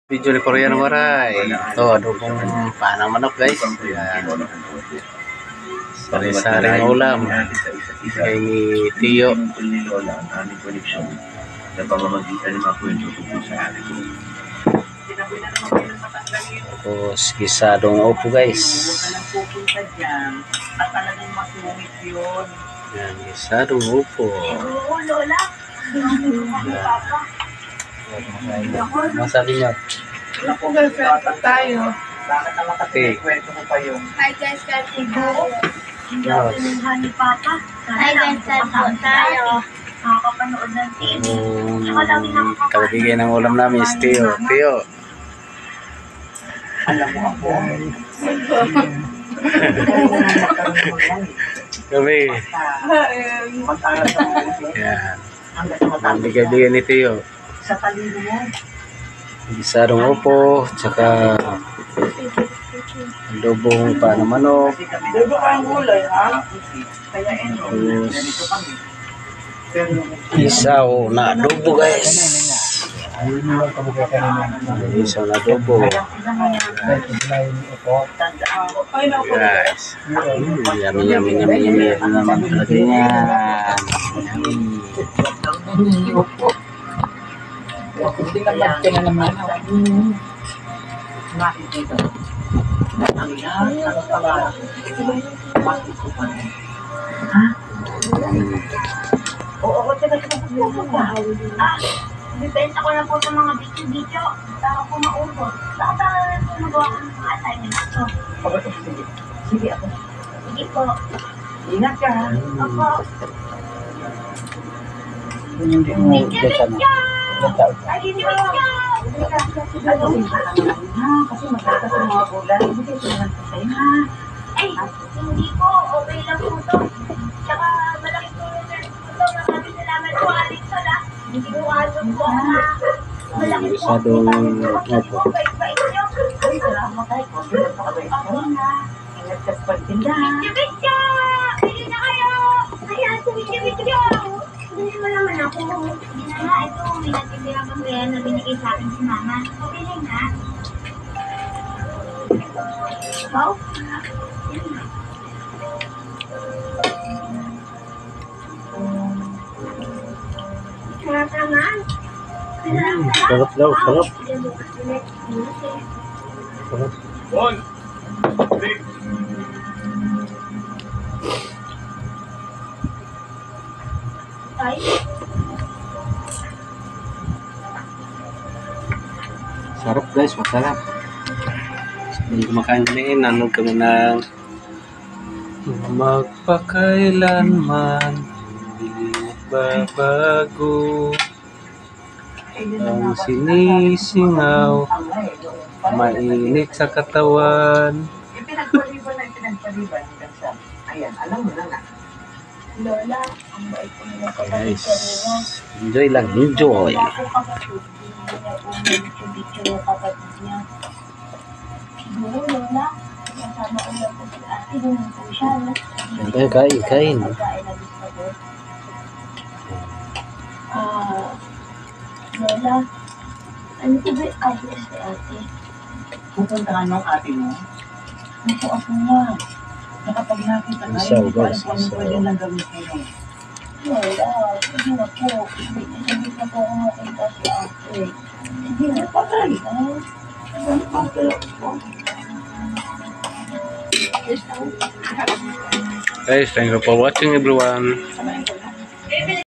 Video ni Korean Waray. Ito, adobong panang manok guys. Yan. Sari-saring ulam. Kaya ni Tio. Tapos gisadong upo guys. Yan, gisadong upo. Masabi niyo. Ako guys, dapat tayo. Okay. Hi guys, kasi po. Hindi ako pinuhan ni Papa. Hi guys, kasi po tayo. Nakakapanood ng TV. Kabibigay ng ulam namin is Tio. Tio. Alam mo ako. Gabi. Yan. Ang bigay-bigay ni Tio. Sa talino mo. Gisadong upo, tsaka adobong panang manok. Dito kang gulay, ha? Kaya Isaw na adobo guys. Isaw na adobo. Guys. Yummy, yummy, yummy, yummy. Ito naman talaga yan. hindi naman kaya naman. Makikita. Ang yan, ano pala? Ha? Oo, ako talaga Depende ko na po sa mga video-video. Para po maubos. Saka po magawa ko ng mga assignment ko. Sige ako. Sige po. Ingat ka. Ako. Hindi mo Ay, hindi mo. kasi magkaka sa mga gulay. Hindi ko naman kasi ha. Ay, hindi po. Okay lang po to. Tsaka malaki po yung service po to. Maraming salamat po, Alex. Hindi ko alam po na malaki po. Gisadong upo. Bait-bait nyo. Ay, salamat tayo. Ako na. Ingat ka sa pagtinda. Bitya! Bili na kayo! Ayan, bitya! Hindi mo naman ako. Hindi na nga, ito. May natitira kang kaya na binigay sa akin si Mama. Pabili na. Wow! Sarap naman. Sarap daw, sarap. Sarap. Ay, Sarap guys, masarap. Hindi kumakain kami, nanood kami ng magpakailanman hindi magbabago ang sinisingaw mainit sa katawan. Pinagpaliban hanggang sa, ayan, alam mo na nga. Lola, ang bait ko nila sa Guys, enjoy lang, enjoy. Video kapatid niya. Siguro, Lola, kasama ko lang po si ate, ganun po siya, no? Kain, kain, kain. Pagkain na gusto ko. Lola, ano po ba yung address ni ate? Pupuntahan ng ate mo. Naku, ako nga. Nakapag nakita tayo, Isaw, hindi ko alam guys, kung ano isaw. pwede lang gawin ko. Lola, sige na po. Hindi na po ako makita si ate. Sige na po tayo. Guys, thank you for watching everyone.